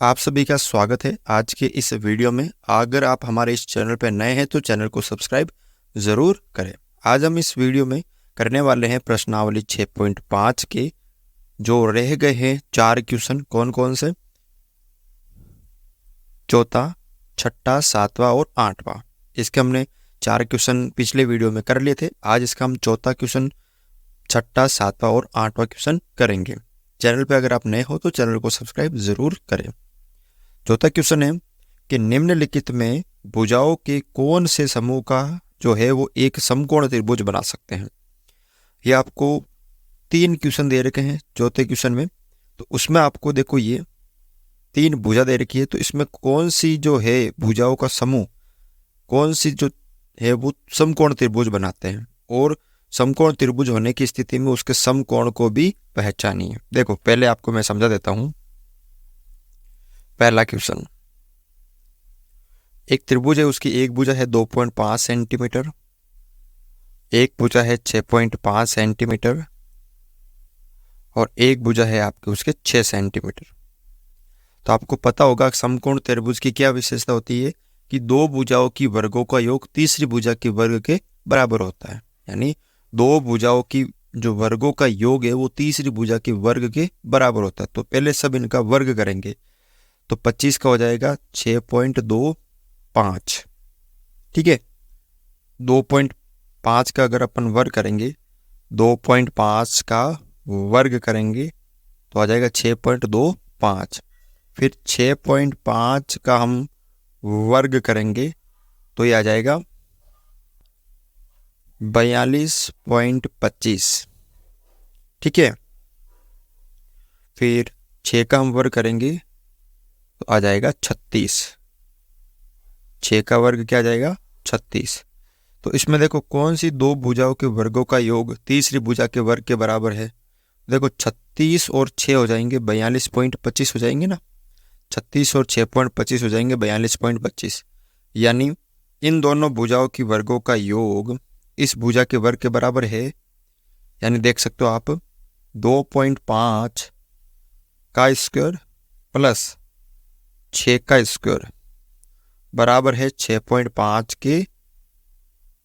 आप सभी का स्वागत है आज के इस वीडियो में। अगर आप हमारे इस चैनल पर नए हैं तो चैनल को सब्सक्राइब ज़रूर करें। आज हम इस वीडियो में करने वाले हैं प्रश्नावली 6.5 के जो रह गए हैं 4 क्वेश्चन। कौन कौन से? चौथा, छठा, सातवां और आठवां। इसके हमने 4 क्वेश्चन पिछले वीडियो में कर लिए थे। आज इसका हम चौथा क्वेश्चन, छठा, सातवां और आठवां क्वेश्चन करेंगे। चैनल पे अगर आप नए हो तो चैनल को सब्सक्राइब ज़रूर करें। चौथा क्वेश्चन है कि निम्नलिखित में भुजाओं के कौन से समूह का जो है वो एक समकोण त्रिभुज बना सकते हैं। ये आपको 3 क्वेश्चन दे रखे हैं चौथे क्वेश्चन में। तो उसमें आपको देखो ये 3 भुजा दे रखी है, तो इसमें कौन सी जो है भुजाओं का समूह, कौन सी जो है वो समकोण त्रिभुज बनाते हैं, और समकोण त्रिभुज होने की स्थिति में उसके समकोण को भी पहचानिए। देखो पहले आपको मैं समझा देता हूं। पहला क्वेश्चन, एक त्रिभुज है, उसकी एक भुजा है 2.5 सेंटीमीटर, एक भुजा है 6.5 सेंटीमीटर और एक भुजा है आपके उसके 6 सेंटीमीटर। तो आपको पता होगा समकोण त्रिभुज की क्या विशेषता होती है कि दो भुजाओं की वर्गों का योग तीसरी भुजा के वर्ग के बराबर होता है। यानी दो भुजाओं की जो वर्गों का योग है वो तीसरी भुजा के वर्ग के बराबर होता है। तो पहले सब इनका वर्ग करेंगे, तो 25 का हो जाएगा 6.25। ठीक है, 2.5 का अगर अपन वर्ग करेंगे, 2.5 का वर्ग करेंगे तो आ जाएगा 6.25। फिर 6.5 का हम वर्ग करेंगे तो ये आ जाएगा 42.25। ठीक है, फिर 6 का हम वर्ग करेंगे तो आ जाएगा 36। 6 का वर्ग क्या आ जाएगा? 36। तो इसमें देखो कौन सी दो भुजाओं के वर्गों का योग तीसरी भुजा के वर्ग के बराबर है। देखो 36 और 6 हो जाएंगे 42.25 हो जाएंगे ना। 36 और 6.25 हो जाएंगे 42.25। यानी इन दोनों भुजाओं की वर्गों का योग इस भुजा के वर्ग के बराबर है। यानी देख सकते हो आप 2.5 का स्क्वायर प्लस 6 का स्क्वायर बराबर है 6.5 के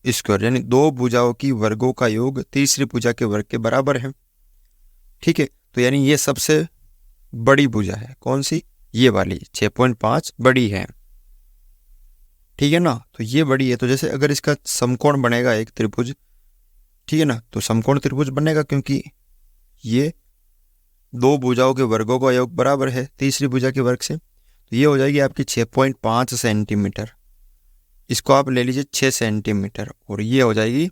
स्क्वायर। यानी दो भुजाओं की वर्गों का योग तीसरी भुजा के वर्ग के बराबर है। ठीक है, तो यानी ये सबसे बड़ी भुजा है। कौन सी? ये वाली 6.5 बड़ी है। ठीक है ना, तो ये बड़ी है। तो जैसे अगर इसका समकोण बनेगा एक त्रिभुज, ठीक है ना, तो समकोण त्रिभुज बनेगा क्योंकि ये दो भुजाओं के वर्गों का योग बराबर है तीसरी भुजा के वर्ग से। तो ये हो जाएगी आपकी 6.5 सेंटीमीटर। इसको आप ले लीजिए 6 सेंटीमीटर और ये हो जाएगी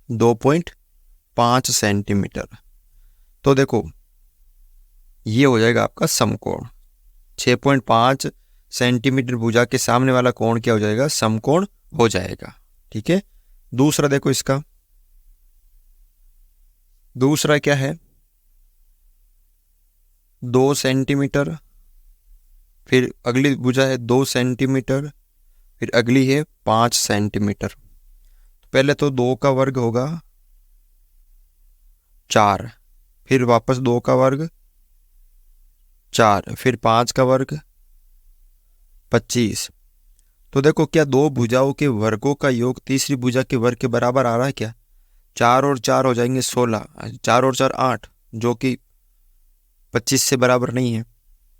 2.5 सेंटीमीटर। तो देखो ये हो जाएगा आपका समकोण। 6.5 सेंटीमीटर भुजा के सामने वाला कोण क्या हो जाएगा? समकोण हो जाएगा। ठीक है, दूसरा देखो इसका दूसरा क्या है? 2 सेंटीमीटर, फिर अगली भुजा है 2 सेंटीमीटर, फिर अगली है 5 सेंटीमीटर। तो पहले तो 2 का वर्ग होगा 4, फिर वापस 2 का वर्ग 4, फिर 5 का वर्ग 25। तो देखो क्या दो भुजाओं के वर्गों का योग तीसरी भुजा के वर्ग के बराबर आ रहा है क्या? 4 और 4 हो जाएंगे 16, 4 और 4 8, जो कि 25 से बराबर नहीं है।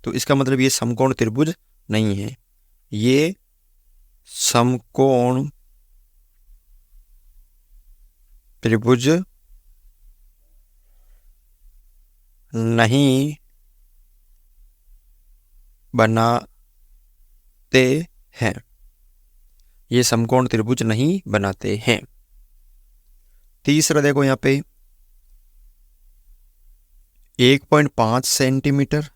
तो इसका मतलब ये समकोण त्रिभुज नहीं है। ये समकोण त्रिभुज नहीं बनाते हैं। ये समकोण त्रिभुज नहीं बनाते हैं। तीसरा देखो यहाँ पे 1.5 सेंटीमीटर,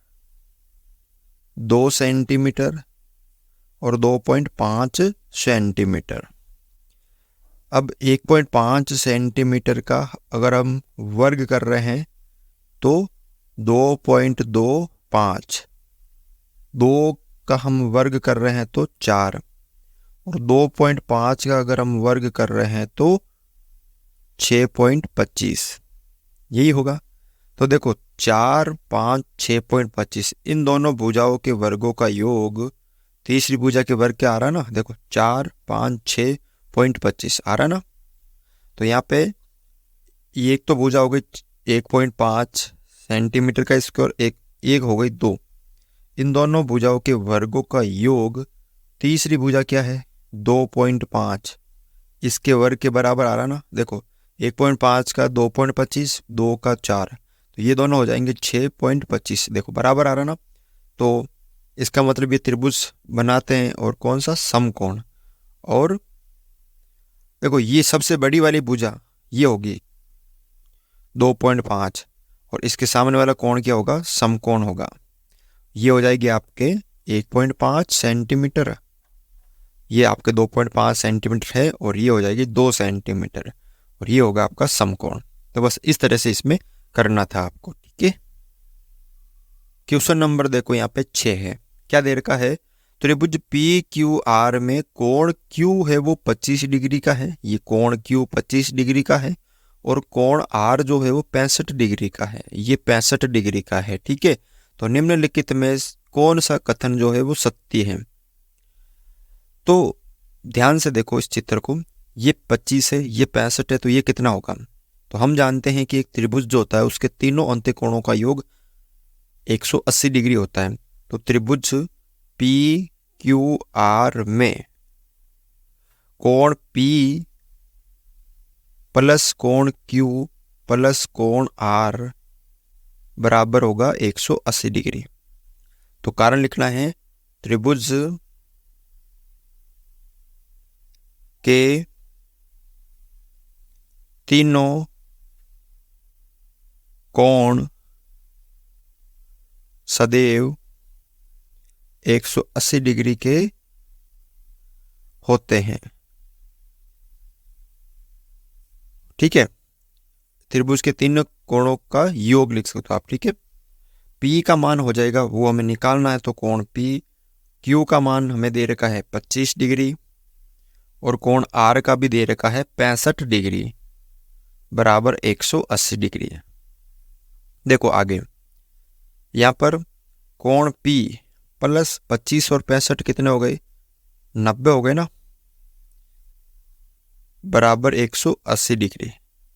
2 सेंटीमीटर और 2.5 सेंटीमीटर। अब 1.5 सेंटीमीटर का अगर हम वर्ग कर रहे हैं तो 2.25, 2 का हम वर्ग कर रहे हैं तो 4, और 2.5 का अगर हम वर्ग कर रहे हैं तो 6.25, यही होगा। तो देखो 4, 5, 6.25 इन दोनों भुजाओं के वर्गों का योग तीसरी भुजा के वर्ग क्या आ रहा है ना, देखो 4, 5, 6.25 आ रहा ना। तो यहाँ पे ये एक तो भुजा हो गई 1.5 सेंटीमीटर का स्क्वायर, एक हो गई 2। इन दोनों भुजाओं के वर्गों का योग तीसरी भुजा क्या है 2.5, इसके वर्ग के बराबर आ रहा ना। देखो 1.5 का 2.25, 2 का 4, तो ये दोनों हो जाएंगे 6.25। देखो बराबर आ रहा ना। तो इसका मतलब ये त्रिभुज बनाते हैं और कौन सा समकोण। और देखो ये सबसे बड़ी वाली भुजा ये होगी 2.5 और इसके सामने वाला कोण क्या होगा, समकोण होगा। ये हो जाएगी आपके 1.5 सेंटीमीटर, ये आपके 2.5 सेंटीमीटर है और ये हो जाएगी 2 सेंटीमीटर और ये होगा आपका समकोण। तो बस इस तरह से इसमें करना था आपको, ठीक है। क्वेश्चन नंबर देखो यहाँ पे 6 है। क्या दे रखा है, त्रिभुज PQR में कोण Q है वो 25 डिग्री का है। ये कोण Q 25 डिग्री का है और कोण R जो है वो 65 डिग्री का है। ये 65 डिग्री का है, ठीक है। तो निम्नलिखित में कौन सा कथन जो है वो सत्य है। तो ध्यान से देखो इस चित्र को, ये 25 है, ये 65 है, तो ये कितना होगा। तो हम जानते हैं कि एक त्रिभुज जो होता है उसके तीनों अंत्यकोणों का योग 180 डिग्री होता है। तो त्रिभुज PQR में कोण P प्लस कोण Q प्लस कोण R बराबर होगा 180 डिग्री। तो कारण लिखना है, त्रिभुज के तीनों कोण सदैव 180 डिग्री के होते हैं, ठीक है। त्रिभुज के तीनों कोणों का योग लिख सकते हो आप, ठीक है। P का मान हो जाएगा, वो हमें निकालना है, तो कोण P, Q का मान हमें दे रखा है 25 डिग्री और कोण R का भी दे रखा है 65 डिग्री बराबर 180 डिग्री है। देखो आगे यहाँ पर कोण P प्लस 25 और 65 कितने हो गए, 90 हो गए ना, बराबर 180 डिग्री।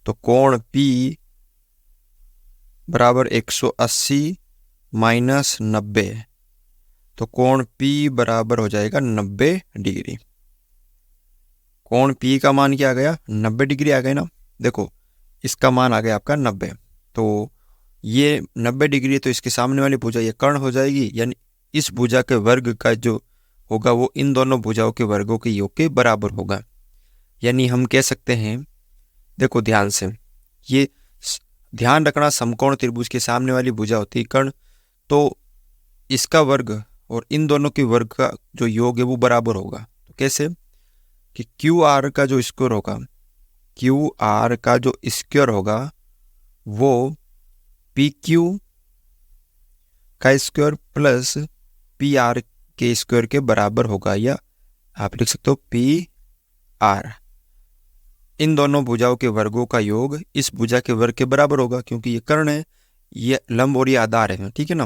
तो कोण P बराबर 180 माइनस 90, तो कोण P बराबर हो जाएगा 90 डिग्री। कोण P का मान क्या आ गया, 90 डिग्री आ गए ना। देखो इसका मान आ गया आपका 90, तो ये 90 डिग्री, तो इसके सामने वाली भुजा ये कर्ण हो जाएगी, यानी इस भुजा के वर्ग का जो होगा वो इन दोनों भुजाओं के वर्गों के योग के बराबर होगा। यानी हम कह सकते हैं, देखो ध्यान से, ये ध्यान रखना, समकोण त्रिभुज के सामने वाली भुजा होती है कर्ण, तो इसका वर्ग और इन दोनों के वर्ग का जो योग है वो बराबर होगा। तो कैसे कि QR का जो स्क्वायर होगा, QR का जो स्क्वायर होगा वो PQ का स्क्वायर प्लस PR के स्क्वायर के बराबर होगा, या आप लिख सकते हो PR। इन दोनों भुजाओं के वर्गों का योग इस भुजा के वर्ग के बराबर होगा, क्योंकि ये कर्ण है, ये लंब और ये आधार है, ठीक है ना।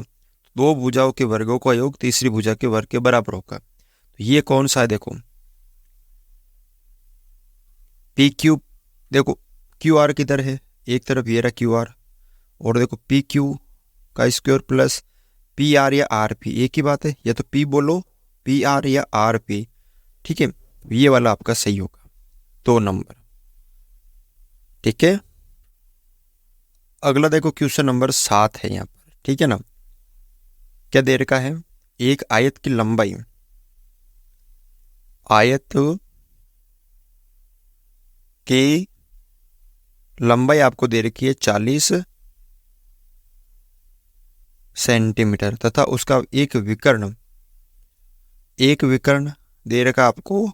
दो भुजाओं के वर्गों का योग तीसरी भुजा के वर्ग के बराबर होगा। तो ये कौन सा है, देखो PQ, देखो QR किधर है, एक तरफ ये रहा QR, और देखो PQ का स्क्वायर प्लस PR या RP, एक ही बात है, या तो P बोलो PR या RP, ठीक है। ये वाला आपका सही होगा, 2 नंबर, ठीक है। अगला देखो क्वेश्चन नंबर 7 है यहाँ पर, ठीक है ना। क्या दे रखा है, एक आयत की लंबाई, आयत की लंबाई आपको दे रखी है 40 सेंटीमीटर तथा उसका एक विकर्ण दे रखा आपको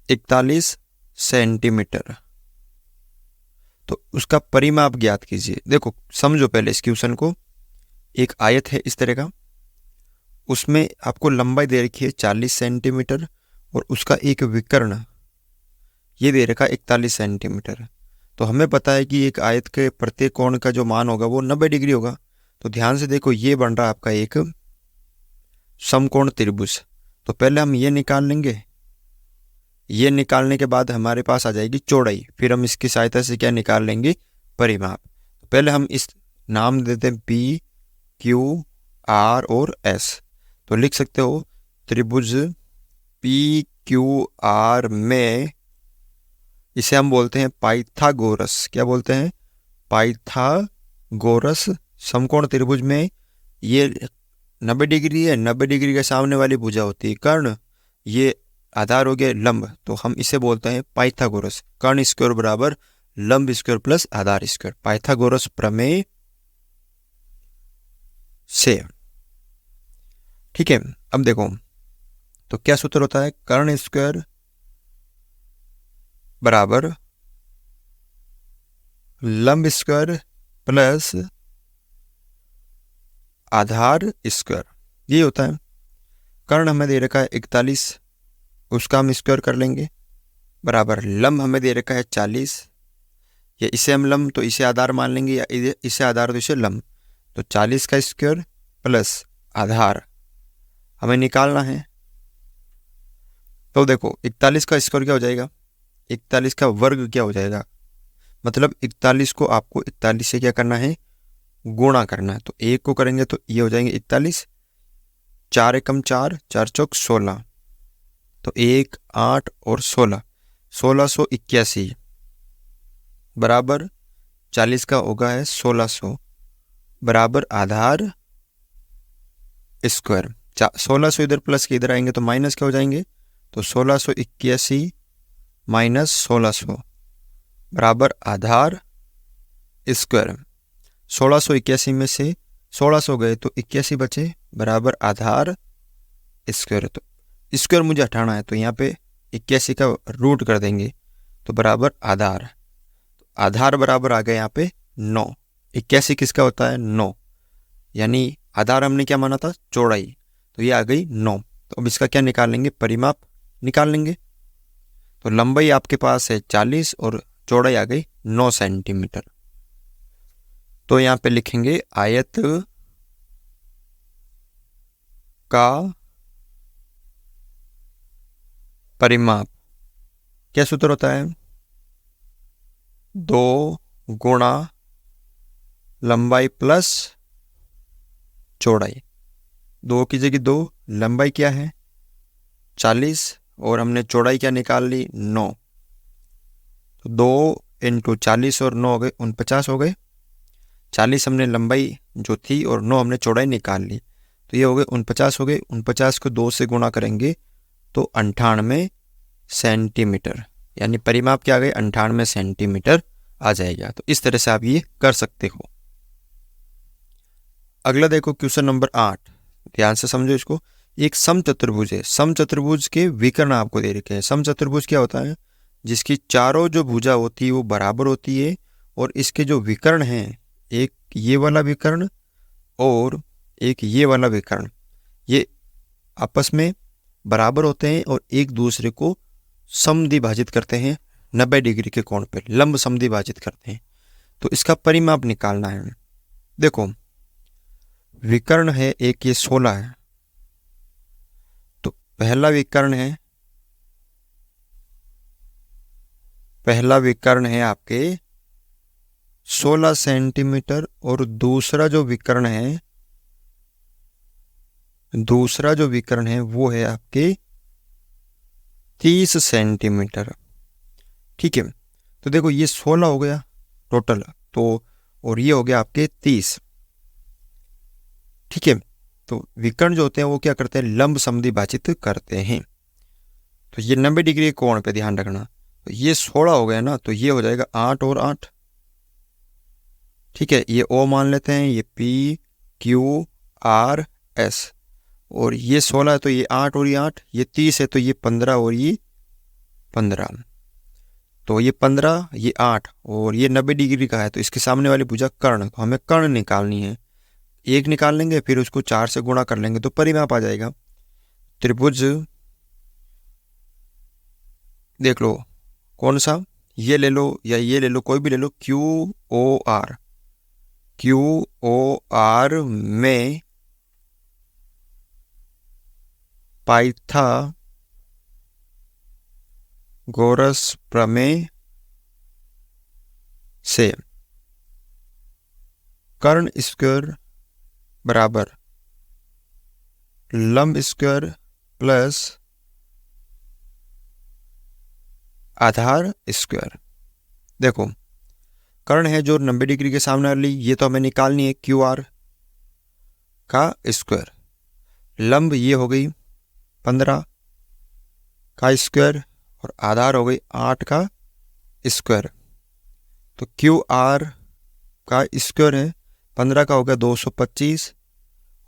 41 सेंटीमीटर। तो उसका परिमाप ज्ञात कीजिए। देखो समझो पहले इस क्वेश्चन को, एक आयत है इस तरह का, उसमें आपको लंबाई दे रखी है 40 सेंटीमीटर और उसका एक विकर्ण ये दे रखा 41 सेंटीमीटर। तो हमें पता है कि एक आयत के प्रत्येक कोण का जो मान होगा वो 90 डिग्री होगा। तो ध्यान से देखो, ये बन रहा है आपका एक समकोण त्रिभुज। तो पहले हम ये निकाल लेंगे, ये निकालने के बाद हमारे पास आ जाएगी चौड़ाई, फिर हम इसकी सहायता से क्या निकाल लेंगे, परिमाप। तो पहले हम इस नाम देते हैं पी क्यू आर और एस। तो लिख सकते हो त्रिभुज पी क्यू आर में, इसे हम बोलते हैं पाइथागोरस। क्या बोलते हैं, पाइथागोरस समकोण त्रिभुज में ये 90 डिग्री है, 90 डिग्री के सामने वाली भुजा होती है कर्ण, ये आधार हो गया लंब, तो हम इसे बोलते हैं पाइथागोरस। कर्ण स्क्वायर बराबर लंब स्क्वायर प्लस आधार स्क्वायर, पाइथागोरस प्रमेय से। ठीक है, अब देखो तो क्या सूत्र होता है, कर्ण स्क्वायर बराबर लंब स्क्वायर प्लस आधार स्क्वायर, ये होता है। कर्ण हमें दे रखा है 41, उसका हम स्क्वायर कर लेंगे, बराबर लंब हमें दे रखा है 40, या इसे हम लंब तो इसे आधार मान लेंगे, या इसे आधार तो इसे लंब। तो 40 का स्क्वायर प्लस आधार हमें निकालना है। तो देखो 41 का स्क्वायर क्या हो जाएगा, 41 का वर्ग क्या हो जाएगा, मतलब 41 को आपको 41 से क्या करना है, गुणा करना है। तो एक को करेंगे तो ये हो जाएंगे 41, 4 एकम 4, 4 चौक 16, तो 1 8 और 16, 1681 बराबर 40 का होगा है 1600 बराबर आधार स्क्वायर। 1600 इधर प्लस के इधर आएंगे तो माइनस क्या हो जाएंगे, तो 1681 माइनस 1600 बराबर आधार स्क्वायर। 1681 में से 1600 गए तो 81 बचे बराबर आधार स्क्वायर। तो स्क्वायर मुझे हटाना है, तो यहाँ पे 81 का रूट कर देंगे तो बराबर आधार। तो आधार बराबर आ गया यहाँ पे 9। 81 किसका होता है, 9, यानी आधार हमने क्या माना था, चौड़ाई, तो ये आ गई 9। तो अब इसका क्या निकाल लेंगे, परिमाप निकाल लेंगे। तो लंबाई आपके पास है 40 और चौड़ाई आ गई 9 सेंटीमीटर। तो यहाँ पे लिखेंगे आयत का परिमाप, क्या सूत्र होता है, 2 गुणा लंबाई प्लस चौड़ाई। 2 की जगह 2, लंबाई क्या है 40 और हमने चौड़ाई क्या निकाल ली 9, तो 2 इंटू 40 और 9 हो गए 49 हो गए। 40 हमने लंबाई जो थी और 9 हमने चौड़ाई निकाल ली, तो ये हो गए 49 हो गए। 49 को 2 से गुणा करेंगे तो 98 सेंटीमीटर, यानी परिमाप क्या आ गए 98 सेंटीमीटर आ जाएगा। तो इस तरह से आप ये कर सकते हो। अगला देखो क्वेश्चन नंबर 8, ध्यान से समझो इसको। एक समचतुर्भुज है, समचतुर्भुज के विकर्ण आपको दे रखे हैं। समचतुर्भुज क्या होता है, जिसकी चारों जो भुजा होती है वो बराबर होती है, और इसके जो विकर्ण हैं, एक ये वाला विकर्ण और एक ये वाला विकर्ण, ये आपस में बराबर होते हैं और एक दूसरे को समद्विभाजित करते हैं 90 डिग्री के कोण पर, लंब समद्विभाजित करते हैं। तो इसका परिमाप निकालना है। देखो विकर्ण है एक, ये 16 है, तो पहला विकर्ण है आपके 16 सेंटीमीटर, और दूसरा जो विकर्ण है वो है आपके 30 सेंटीमीटर। ठीक है, तो देखो ये 16 हो गया टोटल, तो और ये हो गया आपके 30। ठीक है, तो विकर्ण जो होते हैं वो क्या करते हैं, लंब समद्विभाजित करते हैं। तो ये 90 डिग्री कोण पे ध्यान रखना। तो ये 16 हो गया ना, तो ये हो जाएगा 8 और 8। ठीक है, ये ओ मान लेते हैं, ये पी क्यू आर एस, और ये 16 है तो ये 8 और ये 8, ये 30 है तो ये 15 और ये 15, तो ये 15 ये 8 और ये 90 डिग्री का है, तो इसके सामने वाली भुजा कर्ण, तो हमें कर्ण निकालनी है। एक निकाल लेंगे फिर उसको 4 से गुणा कर लेंगे तो परिमाप आ जाएगा। त्रिभुज देख लो कौन सा, ये ले लो या ये ले लो, कोई भी ले लो, QOR, QOR में पाइथागोरस प्रमेय से कर्ण स्क्वायर बराबर लंब स्क्वायर प्लस आधार स्क्वायर। देखो कर्ण है जो 90 डिग्री के सामने वाली, ये तो हमें निकालनी है, QR का स्क्वायर। लंब ये हो गई 15 का स्क्वायर और आधार हो गई 8 का स्क्वायर। तो QR का स्क्वायर है 15 का हो गया 225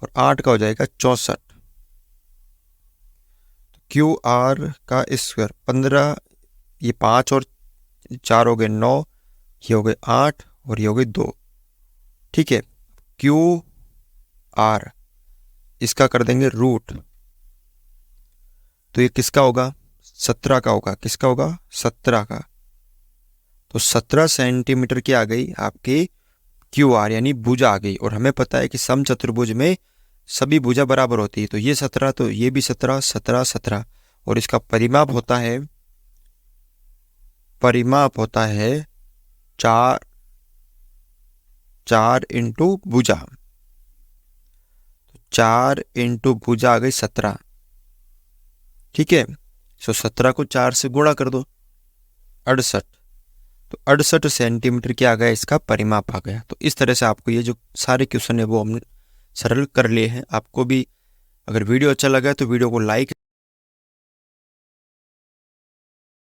और 8 का हो जाएगा 64। QR का स्क्वायर 15, ये 5 और 4 हो गए 9, ये हो गए 8 और ये हो गई 2। ठीक है, QR इसका कर देंगे रूट, तो ये किसका होगा? 17 का होगा। किसका होगा? 17 का। तो 17 सेंटीमीटर की आ गई आपकी QR यानी भुजा आ गई। और हमें पता है कि समचतुर्भुज में सभी भुजा बराबर होती है, तो ये 17 तो ये भी 17, 17, 17। और इसका परिमाप होता है 4 इंटू भुजा। 4 इंटू भुजा आ गई 17। ठीक है, तो 17 को 4 से गुणा कर दो, 68। तो 68 सेंटीमीटर क्या आ गया? इसका परिमाप आ गया। तो इस तरह से आपको ये जो सारे क्वेश्चन है वो हमने सरल कर लिए हैं। आपको भी अगर वीडियो अच्छा लगा तो वीडियो को लाइक